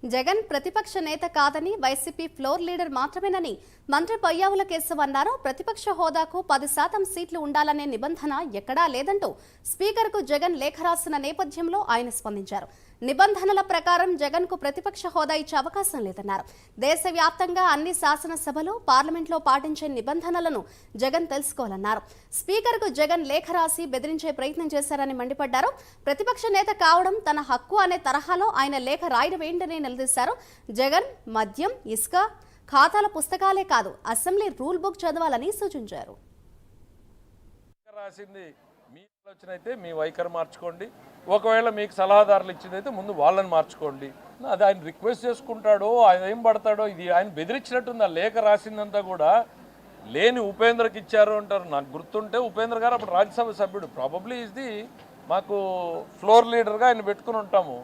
జగన్ ప్రతిపక్ష నేత కాదని వైసీపీ ఫ్లోర్ లీడర్ మాత్రమేనని మంత్రి పయ్యావుల కేశవ్ అన్నారు. ప్రతిపక్ష హోదాకు 10% సీట్లు ఉండాలనే నిబంధన ఎక్కడా లేదంటూ స్పీకర్కు జగన్ లేఖ రాసిన నేపథ్యంలో ఆయన స్పందించారు. నిబంధనల ప్రకారం జగన్కు ప్రతిపక్ష హోదా ఇచ్చే అవకాశం లేదన్నారు. దేశవ్యాప్తంగా అన్ని శాసనసభలు, పార్లమెంట్లో పాటించే నిబంధనలను జగన్ తెలుసుకోవాలన్నారు. స్పీకర్కు జగన్ లేఖ రాసి బెదిరించే ప్రయత్నం చేశారని మండిపడ్డారు. ప్రతిపక్ష నేత కావడం తన హక్కు అనే తరహాలో ఆయన లేఖ రాయడం ఏంటని నిలదీశారు. జగన్ మద్యం, ఇసుక ఖాతాల పుస్తకాలే కాదు, అసెంబ్లీ రూల్ బుక్ చదవాలని సూచించారు. మీ ఆలోచన అయితే మీ వైఖరి మార్చుకోండి. ఒకవేళ మీకు సలహాదారులు ఇచ్చిందైతే ముందు వాళ్ళని మార్చుకోండి. అది ఆయన రిక్వెస్ట్ చేసుకుంటాడో ఆయన ఏం పడతాడో, ఇది ఆయన బెదిరించినట్టుంది. ఆ లేఖ రాసిందంతా కూడా లేని ఉపేంద్రకి ఇచ్చారు అంటారు. నాకు గుర్తుంటే ఉపేంద్ర గారు అప్పుడు రాజ్యసభ సభ్యుడు, ప్రాబబ్లీ ఇది మాకు ఫ్లోర్ లీడర్గా ఆయన పెట్టుకుని ఉంటాము.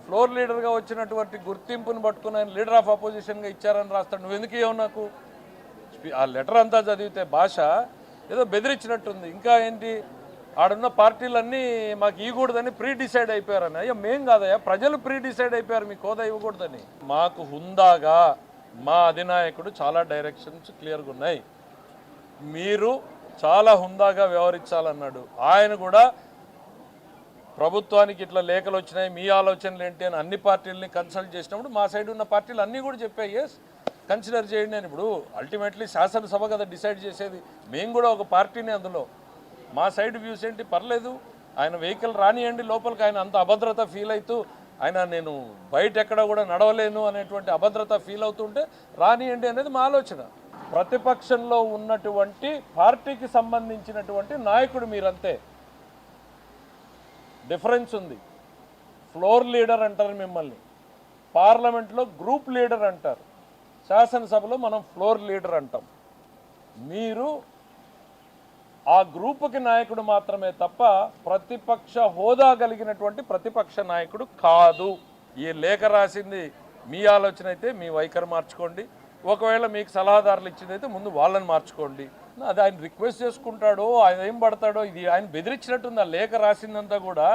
ఫ్లోర్ లీడర్గా వచ్చినటువంటి గుర్తింపుని పట్టుకుని ఆయన లీడర్ ఆఫ్ అపోజిషన్గా ఇచ్చారని రాస్తాడు. నువ్వు ఎందుకు ఇవ్వవు నాకు? ఆ లెటర్ అంతా చదివితే భాష ఏదో బెదిరించినట్టుంది. ఇంకా ఏంటి, ఆడున్న పార్టీలన్నీ మాకు ఇవ్వకూడదని ప్రీ డిసైడ్ అయిపోయారని. అయ్యా మేం కాదయ్యా, ప్రజలు ప్రీ డిసైడ్ అయిపోయారు మీకు హోదా ఇవ్వకూడదని. మాకు హుందాగా మా అధినాయకుడు చాలా డైరెక్షన్స్ క్లియర్గా ఉన్నాయి. మీరు చాలా హుందాగా వ్యవహరించాలన్నాడు. ఆయన కూడా ప్రభుత్వానికి ఇట్లా లేఖలు వచ్చినాయి, మీ ఆలోచనలు ఏంటి అని అన్ని పార్టీలని కన్సల్ట్ చేసినప్పుడు మా సైడ్ ఉన్న పార్టీలు అన్నీ కూడా చెప్పాయి, ఎస్ కన్సిడర్ చేయండి అని. ఇప్పుడు అల్టిమేట్లీ శాసనసభ కదా డిసైడ్ చేసేది, మేము కూడా ఒక పార్టీని అందులో. మా సైడ్ వ్యూస్ ఏంటి, పర్లేదు ఆయన వెహికల్ రానియండి లోపలికి. ఆయన అంత అభద్రత ఫీల్ అవుతూ ఆయన నేను బయట ఎక్కడ కూడా నడవలేను అనేటువంటి అభద్రత ఫీల్ అవుతుంటే రానియండి అనేది మా ఆలోచన. ప్రతిపక్షంలో ఉన్నటువంటి పార్టీకి సంబంధించినటువంటి నాయకుడు మీరంతే. డిఫరెన్స్ ఉంది. ఫ్లోర్ లీడర్ అంటారు మిమ్మల్ని, పార్లమెంట్లో గ్రూప్ లీడర్ అంటారు, శాసనసభలో మనం ఫ్లోర్ లీడర్ అంటాం. మీరు ఆ గ్రూపుకి నాయకుడు మాత్రమే తప్ప ప్రతిపక్ష హోదా కలిగినటువంటి ప్రతిపక్ష నాయకుడు కాదు. ఈ లేఖ రాసింది మీ ఆలోచన అయితే మీ వైఖరి మార్చుకోండి. ఒకవేళ మీకు సలహాదారులు ఇచ్చిందైతే ముందు వాళ్ళని మార్చుకోండి. అది ఆయన రిక్వెస్ట్ చేసుకుంటాడో ఆయన ఏం పడతాడో, ఇది ఆయన బెదిరించినట్టుంది. ఆ లేఖ రాసిందంతా కూడా